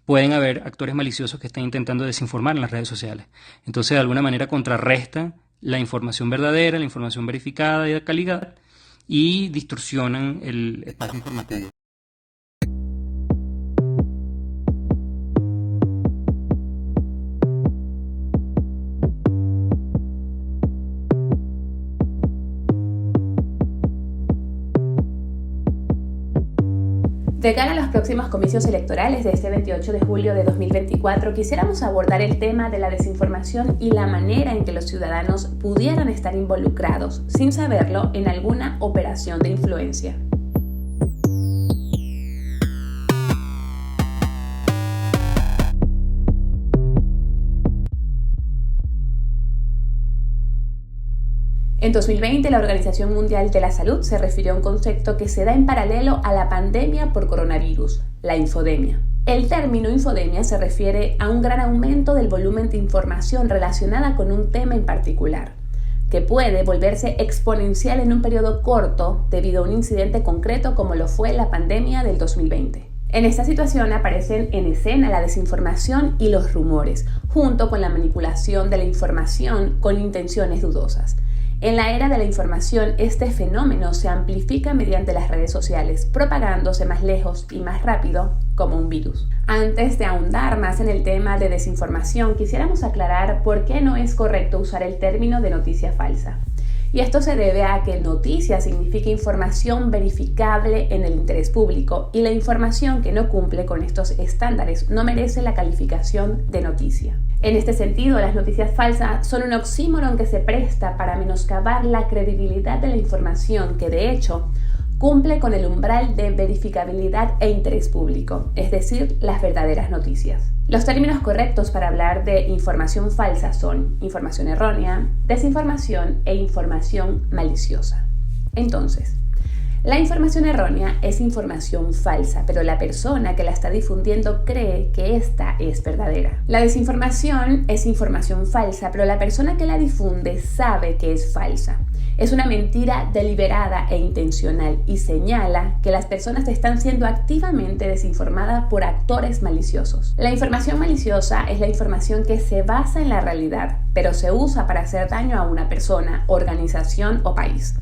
pueden haber actores maliciosos que estén intentando desinformar en las redes sociales. Entonces, de alguna manera contrarrestan la información verdadera, la información verificada y de calidad, y distorsionan el espacio informativo. De cara a los próximos comicios electorales de este 28 de julio de 2024, quisiéramos abordar el tema de la desinformación y la manera en que los ciudadanos pudieran estar involucrados, sin saberlo, en alguna operación de influencia. En 2020, la Organización Mundial de la Salud se refirió a un concepto que se da en paralelo a la pandemia por coronavirus, la infodemia. El término infodemia se refiere a un gran aumento del volumen de información relacionada con un tema en particular, que puede volverse exponencial en un periodo corto debido a un incidente concreto como lo fue la pandemia del 2020. En esta situación aparecen en escena la desinformación y los rumores, junto con la manipulación de la información con intenciones dudosas. En la era de la información, este fenómeno se amplifica mediante las redes sociales, propagándose más lejos y más rápido como un virus. Antes de ahondar más en el tema de desinformación, quisiéramos aclarar por qué no es correcto usar el término de noticia falsa. Y esto se debe a que noticia significa información verificable en el interés público, y la información que no cumple con estos estándares no merece la calificación de noticia. En este sentido, las noticias falsas son un oxímoron que se presta para menoscabar la credibilidad de la información que, de hecho, cumple con el umbral de verificabilidad e interés público, es decir, las verdaderas noticias. Los términos correctos para hablar de información falsa son información errónea, desinformación e información maliciosa. Entonces, la información errónea es información falsa, pero la persona que la está difundiendo cree que esta es verdadera. La desinformación es información falsa, pero la persona que la difunde sabe que es falsa. Es una mentira deliberada e intencional y señala que las personas están siendo activamente desinformadas por actores maliciosos. La información maliciosa es la información que se basa en la realidad, pero se usa para hacer daño a una persona, organización o país.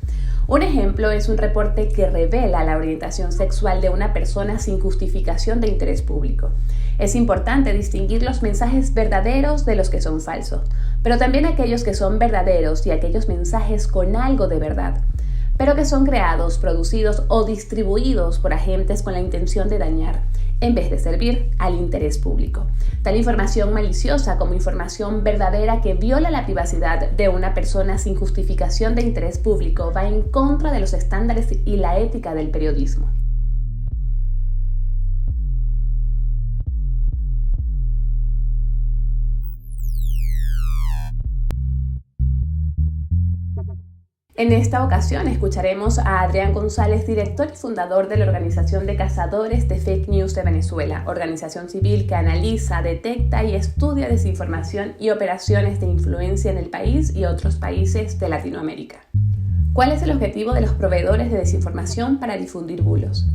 Un ejemplo es un reporte que revela la orientación sexual de una persona sin justificación de interés público. Es importante distinguir los mensajes verdaderos de los que son falsos, pero también aquellos que son verdaderos y aquellos mensajes con algo de verdad, pero que son creados, producidos o distribuidos por agentes con la intención de dañar, en vez de servir al interés público. Tal información maliciosa como información verdadera que viola la privacidad de una persona sin justificación de interés público va en contra de los estándares y la ética del periodismo. En esta ocasión escucharemos a Adrián González, director y fundador de la Organización de Cazadores de Fake News de Venezuela, organización civil que analiza, detecta y estudia desinformación y operaciones de influencia en el país y otros países de Latinoamérica. ¿Cuál es el objetivo de los proveedores de desinformación para difundir bulos?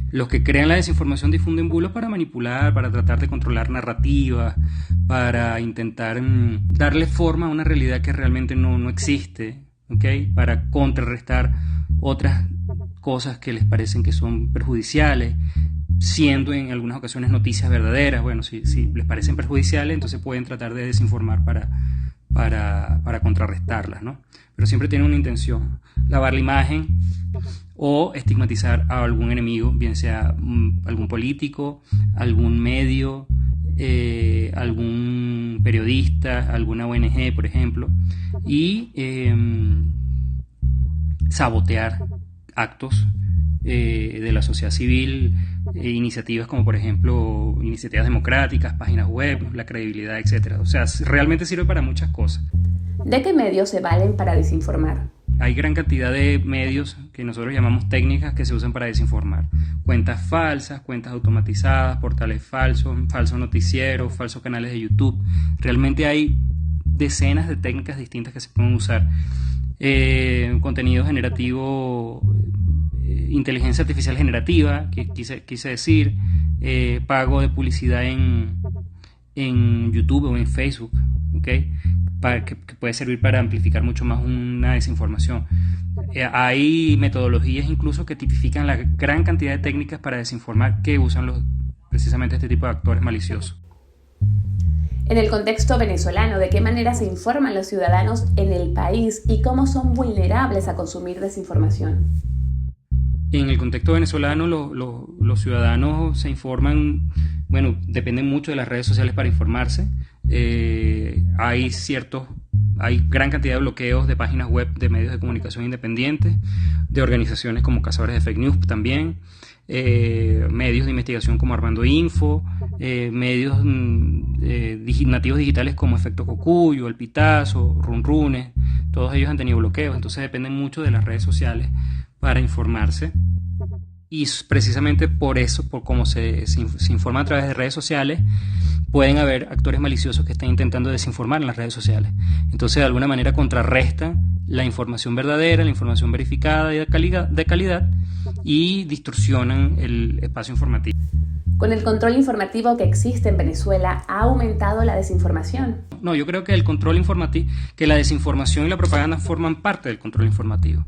Los que crean la desinformación difunden bulos para manipular, para tratar de controlar narrativas, para intentar darle forma a una realidad que realmente no existe. ¿Okay? Para contrarrestar otras cosas que les parecen que son perjudiciales, siendo en algunas ocasiones noticias verdaderas. Bueno, si les parecen perjudiciales, entonces pueden tratar de desinformar para contrarrestarlas, ¿no? Pero siempre tienen una intención: lavar la imagen o estigmatizar a algún enemigo, bien sea algún político, algún medio, algún periodista, alguna ONG, por ejemplo, y sabotear actos de la sociedad civil, iniciativas como por ejemplo iniciativas democráticas, páginas web, la credibilidad, etc. O sea, realmente sirve para muchas cosas. ¿De qué medios se valen para desinformar? Hay gran cantidad de medios que nosotros llamamos técnicas que se usan para desinformar. Cuentas falsas, cuentas automatizadas, portales falsos, falsos noticieros, falsos canales de YouTube. Realmente hay decenas de técnicas distintas que se pueden usar. Contenido generativo, inteligencia artificial generativa, que quise decir, pago de publicidad en YouTube o en Facebook, ¿okay? Que puede servir para amplificar mucho más una desinformación. Hay metodologías incluso que tipifican la gran cantidad de técnicas para desinformar que usan precisamente este tipo de actores maliciosos. En el contexto venezolano, ¿de qué manera se informan los ciudadanos en el país y cómo son vulnerables a consumir desinformación? En el contexto venezolano, los ciudadanos se informan, bueno, dependen mucho de las redes sociales para informarse. Hay gran cantidad de bloqueos de páginas web de medios de comunicación independientes, de organizaciones como Cazadores de Fake News también, medios de investigación como Armando Info, medios nativos digitales como Efecto Cocuyo, El Pitazo, Runrunes, todos ellos han tenido bloqueos, entonces dependen mucho de las redes sociales para informarse. Y precisamente por eso, por cómo se informa a través de redes sociales, pueden haber actores maliciosos que estén intentando desinformar en las redes sociales. Entonces, de alguna manera contrarrestan la información verdadera, la información verificada y de calidad y distorsionan el espacio informativo. Con el control informativo que existe en Venezuela, ¿ha aumentado la desinformación? No, yo creo que el control informativo, que la desinformación y la propaganda forman parte del control informativo.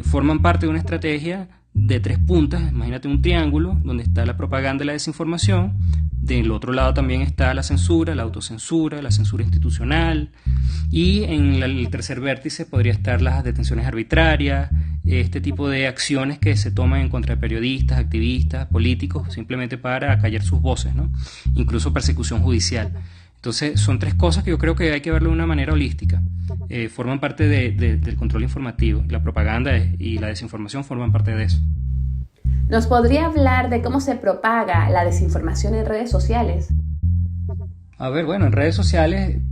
Forman parte de una estrategia de 3 puntas. Imagínate un triángulo donde está la propaganda y la desinformación. Del otro lado también está la censura, la autocensura, la censura institucional. Y en el tercer vértice podría estar las detenciones arbitrarias, este tipo de acciones que se toman en contra de periodistas, activistas, políticos, simplemente para acallar sus voces, ¿no? Incluso persecución judicial. Entonces son 3 cosas que yo creo que hay que verlo de una manera holística. Forman parte del control informativo. La propaganda y la desinformación forman parte de eso. ¿Nos podría hablar de cómo se propaga la desinformación en redes sociales? A ver, bueno, en redes sociales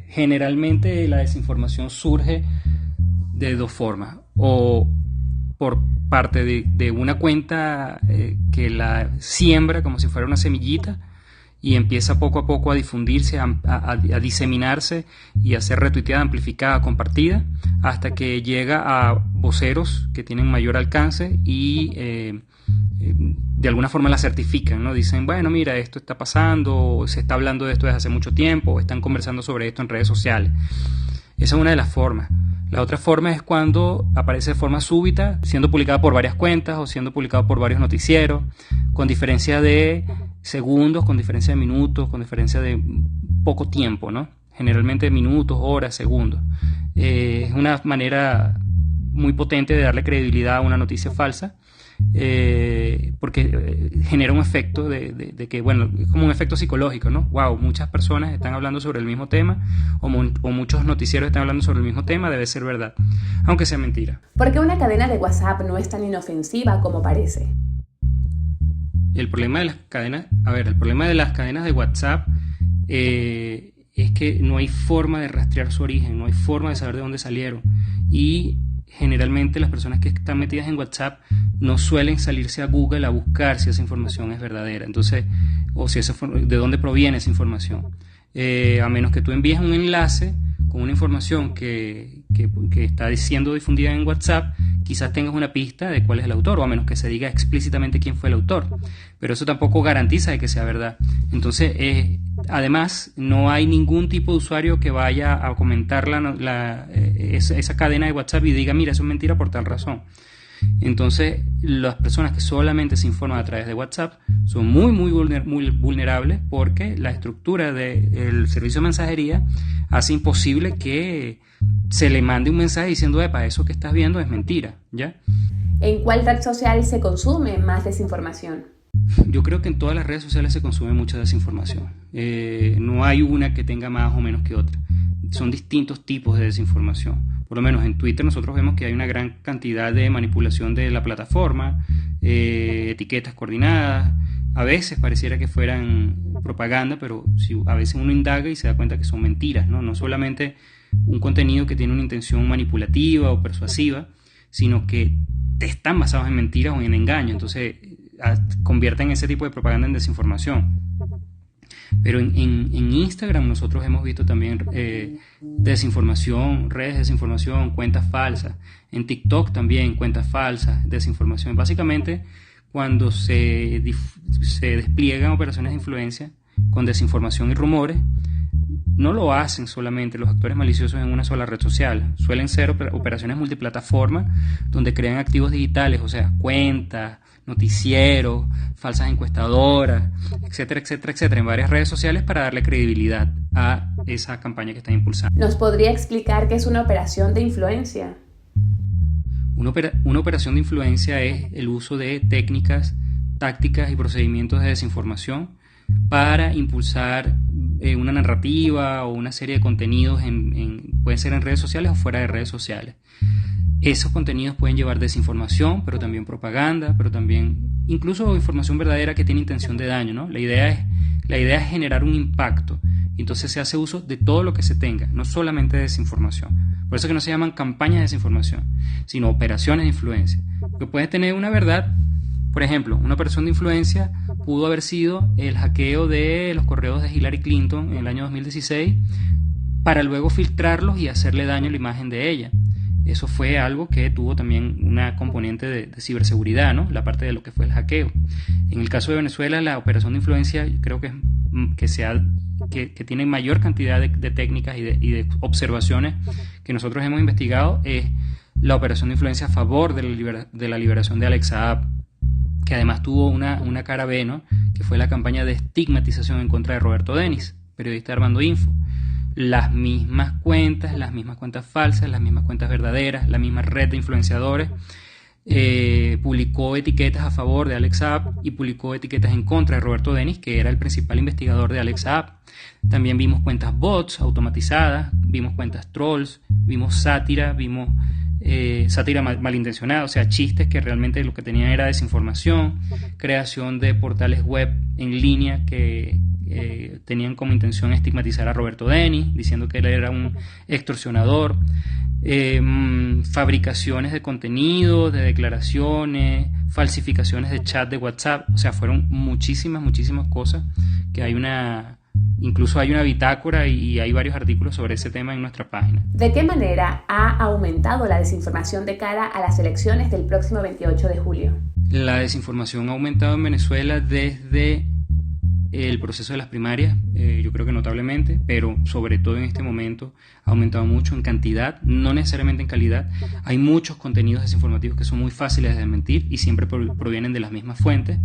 generalmente la desinformación surge de 2 formas. O por parte de una cuenta que la siembra como si fuera una semillita y empieza poco a poco a difundirse, a diseminarse y a ser retuiteada, amplificada, compartida, hasta que llega a voceros que tienen mayor alcance y de alguna forma la certifican, ¿no? Dicen, bueno, mira, esto está pasando, o se está hablando de esto desde hace mucho tiempo, o están conversando sobre esto en redes sociales. Esa es una de las formas. La otra forma es cuando aparece de forma súbita, siendo publicada por varias cuentas o siendo publicado por varios noticieros, con diferencia de segundos, con diferencia de minutos, con diferencia de poco tiempo, ¿no? Generalmente minutos, horas, segundos. Es una manera muy potente de darle credibilidad a una noticia falsa, porque genera un efecto de que, bueno, es como un efecto psicológico, ¿no? Wow, muchas personas están hablando sobre el mismo tema o muchos noticieros están hablando sobre el mismo tema, debe ser verdad, aunque sea mentira. ¿Por qué una cadena de WhatsApp no es tan inofensiva como parece? El problema de las cadenas, de WhatsApp es que no hay forma de rastrear su origen, no hay forma de saber de dónde salieron, y generalmente las personas que están metidas en WhatsApp no suelen salirse a Google a buscar si esa información es verdadera, entonces, o si de dónde proviene esa información, a menos que tú envíes un enlace con una información que está siendo difundida en WhatsApp, quizás tengas una pista de cuál es el autor, o a menos que se diga explícitamente quién fue el autor, pero eso tampoco garantiza de que sea verdad. Entonces, además, no hay ningún tipo de usuario que vaya a comentar esa cadena de WhatsApp y diga, mira, eso es mentira por tal razón. Entonces, las personas que solamente se informan a través de WhatsApp son muy vulnerables, porque la estructura del servicio de mensajería hace imposible que se le mande un mensaje diciendo, epa, eso que estás viendo es mentira, ¿ya? ¿En cuál red social se consume más desinformación? Yo creo que en todas las redes sociales se consume mucha desinformación. No hay una que tenga más o menos que otra. Son distintos tipos de desinformación. Por lo menos en Twitter nosotros vemos que hay una gran cantidad de manipulación de la plataforma, etiquetas coordinadas. A veces pareciera que fueran propaganda, pero a veces uno indaga y se da cuenta que son mentiras, ¿no? No solamente un contenido que tiene una intención manipulativa o persuasiva, sino que están basados en mentiras o en engaño. Entonces convierten ese tipo de propaganda en desinformación. Pero en Instagram nosotros hemos visto también desinformación, redes de desinformación, cuentas falsas. En TikTok también cuentas falsas, desinformación. Básicamente, cuando se despliegan operaciones de influencia con desinformación y rumores, no lo hacen solamente los actores maliciosos en una sola red social. Suelen ser operaciones multiplataforma donde crean activos digitales, o sea, cuentas, noticieros, falsas encuestadoras, etcétera, etcétera, etcétera, en varias redes sociales para darle credibilidad a esa campaña que están impulsando. ¿Nos podría explicar qué es una operación de influencia? Una operación de influencia es el uso de técnicas, tácticas y procedimientos de desinformación para impulsar una narrativa o una serie de contenidos pueden ser en redes sociales o fuera de redes sociales. Esos contenidos pueden llevar desinformación, pero también propaganda, pero también incluso información verdadera que tiene intención de daño, ¿no? La idea es generar un impacto. Entonces se hace uso de todo lo que se tenga, no solamente de desinformación. Por eso que no se llaman campañas de desinformación, sino operaciones de influencia. Porque puedes tener una verdad. Por ejemplo, una operación de influencia pudo haber sido el hackeo de los correos de Hillary Clinton en el año 2016 para luego filtrarlos y hacerle daño a la imagen de ella. Eso fue algo que tuvo también una componente de ciberseguridad, ¿no? La parte de lo que fue el hackeo. En el caso de Venezuela, la operación de influencia creo que tiene mayor cantidad de técnicas y de observaciones que nosotros hemos investigado es la operación de influencia a favor de la liberación de Alex Saab, que además tuvo una cara B, ¿no? Que fue la campaña de estigmatización en contra de Roberto Denis, periodista de Armando Info. Las mismas cuentas falsas, las mismas cuentas verdaderas, la misma red de influenciadores publicó etiquetas a favor de Alex Saab y publicó etiquetas en contra de Roberto Denis, que era el principal investigador de Alex Saab. También vimos cuentas bots automatizadas, vimos cuentas trolls, vimos sátira, sátira malintencionada, o sea, chistes que realmente lo que tenían era desinformación, creación de portales web en línea que tenían como intención estigmatizar a Roberto Denis, diciendo que él era un extorsionador, fabricaciones de contenido, de declaraciones, falsificaciones de chat de WhatsApp, o sea, fueron muchísimas cosas que incluso hay una bitácora y hay varios artículos sobre ese tema en nuestra página. ¿De qué manera ha aumentado la desinformación de cara a las elecciones del próximo 28 de julio? La desinformación ha aumentado en Venezuela desde el proceso de las primarias, yo creo que notablemente, pero sobre todo en este momento ha aumentado mucho en cantidad, no necesariamente en calidad. Hay muchos contenidos desinformativos que son muy fáciles de desmentir y siempre provienen de las mismas fuentes,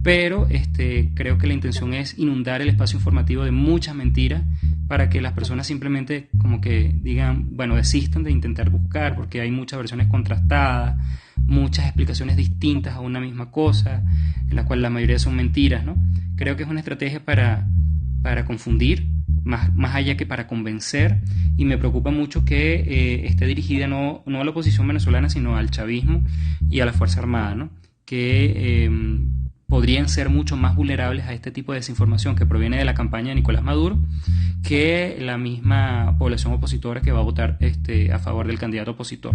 pero creo que la intención es inundar el espacio informativo de muchas mentiras para que las personas simplemente como que digan, bueno, desistan de intentar buscar, porque hay muchas versiones contrastadas, muchas explicaciones distintas a una misma cosa, en las cuales la mayoría son mentiras, ¿no? Creo que es una estrategia para confundir, más allá que para convencer, y me preocupa mucho que esté dirigida no a la oposición venezolana, sino al chavismo y a la Fuerza Armada, ¿no? Que podrían ser mucho más vulnerables a este tipo de desinformación que proviene de la campaña de Nicolás Maduro que la misma población opositora que va a votar a favor del candidato opositor.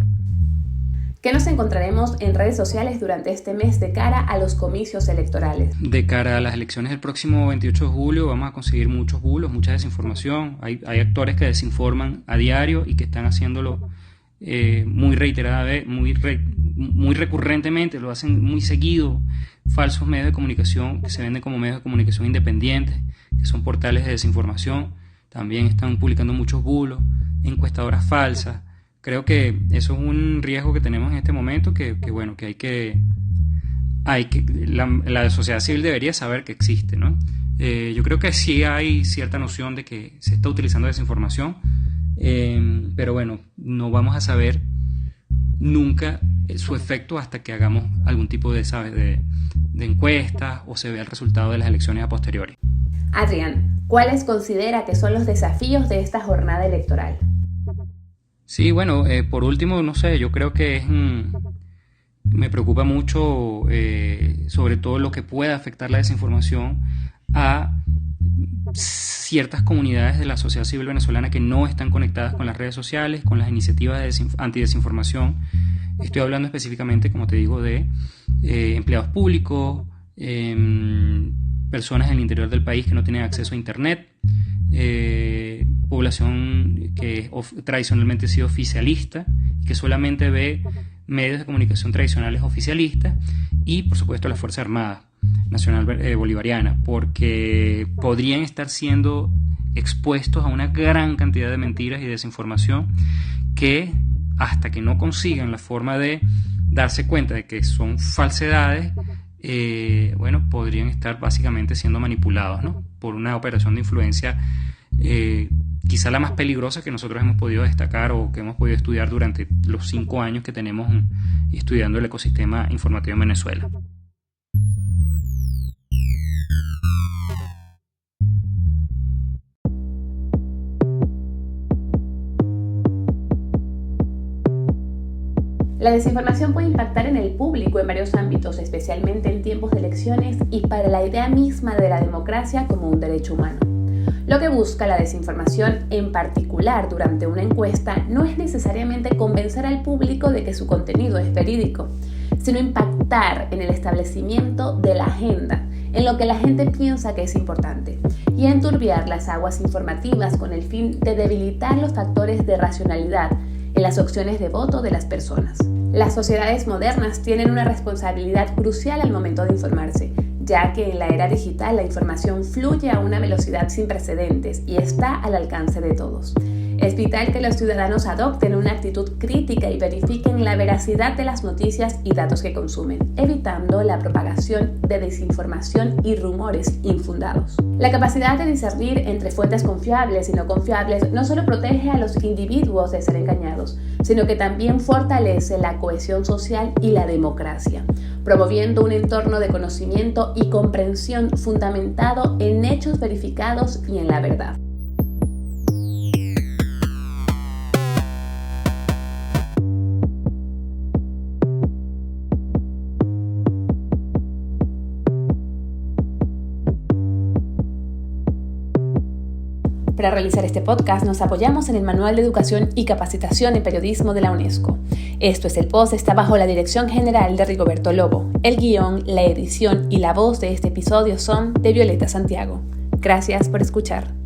¿Qué nos encontraremos en redes sociales durante este mes de cara a los comicios electorales? De cara a las elecciones del próximo 28 de julio vamos a conseguir muchos bulos, mucha desinformación. Hay actores que desinforman a diario y que están haciéndolo muy reiteradamente, muy recurrentemente, lo hacen muy seguido. Falsos medios de comunicación que se venden como medios de comunicación independientes, que son portales de desinformación, también están publicando muchos bulos, encuestadoras falsas. Creo que eso es un riesgo que tenemos en este momento que la sociedad civil debería saber que existe, ¿no? Yo creo que sí hay cierta noción de que se está utilizando desinformación, pero bueno, no vamos a saber nunca su efecto hasta que hagamos algún tipo de encuestas o se vea el resultado de las elecciones a posteriori. Adrián, ¿cuáles considera que son los desafíos de esta jornada electoral? Sí, bueno, por último, no sé, yo creo que me preocupa mucho sobre todo lo que pueda afectar la desinformación a ciertas comunidades de la sociedad civil venezolana que no están conectadas con las redes sociales, con las iniciativas de antidesinformación. Estoy hablando específicamente, como te digo, de empleados públicos, personas en el interior del país que no tienen acceso a Internet, población que tradicionalmente ha sido oficialista y que solamente ve medios de comunicación tradicionales oficialistas, y por supuesto la Fuerza Armada Nacional Bolivariana, porque podrían estar siendo expuestos a una gran cantidad de mentiras y desinformación que, hasta que no consigan la forma de darse cuenta de que son falsedades, podrían estar básicamente siendo manipulados, ¿no?, por una operación de influencia quizá la más peligrosa que nosotros hemos podido destacar o que hemos podido estudiar durante los 5 años que tenemos estudiando el ecosistema informativo en Venezuela. La desinformación puede impactar en el público en varios ámbitos, especialmente en tiempos de elecciones y para la idea misma de la democracia como un derecho humano. Lo que busca la desinformación, en particular durante una encuesta, no es necesariamente convencer al público de que su contenido es verídico, sino impactar en el establecimiento de la agenda, en lo que la gente piensa que es importante, y enturbiar las aguas informativas con el fin de debilitar los factores de racionalidad en las opciones de voto de las personas. Las sociedades modernas tienen una responsabilidad crucial al momento de informarse, ya que en la era digital la información fluye a una velocidad sin precedentes y está al alcance de todos. Es vital que los ciudadanos adopten una actitud crítica y verifiquen la veracidad de las noticias y datos que consumen, evitando la propagación de desinformación y rumores infundados. La capacidad de discernir entre fuentes confiables y no confiables no solo protege a los individuos de ser engañados, sino que también fortalece la cohesión social y la democracia, promoviendo un entorno de conocimiento y comprensión fundamentado en hechos verificados y en la verdad. Para realizar este podcast nos apoyamos en el Manual de Educación y Capacitación en Periodismo de la UNESCO. Esto es el post, está bajo la dirección general de Rigoberto Lobo. El guión, la edición y la voz de este episodio son de Violeta Santiago. Gracias por escuchar.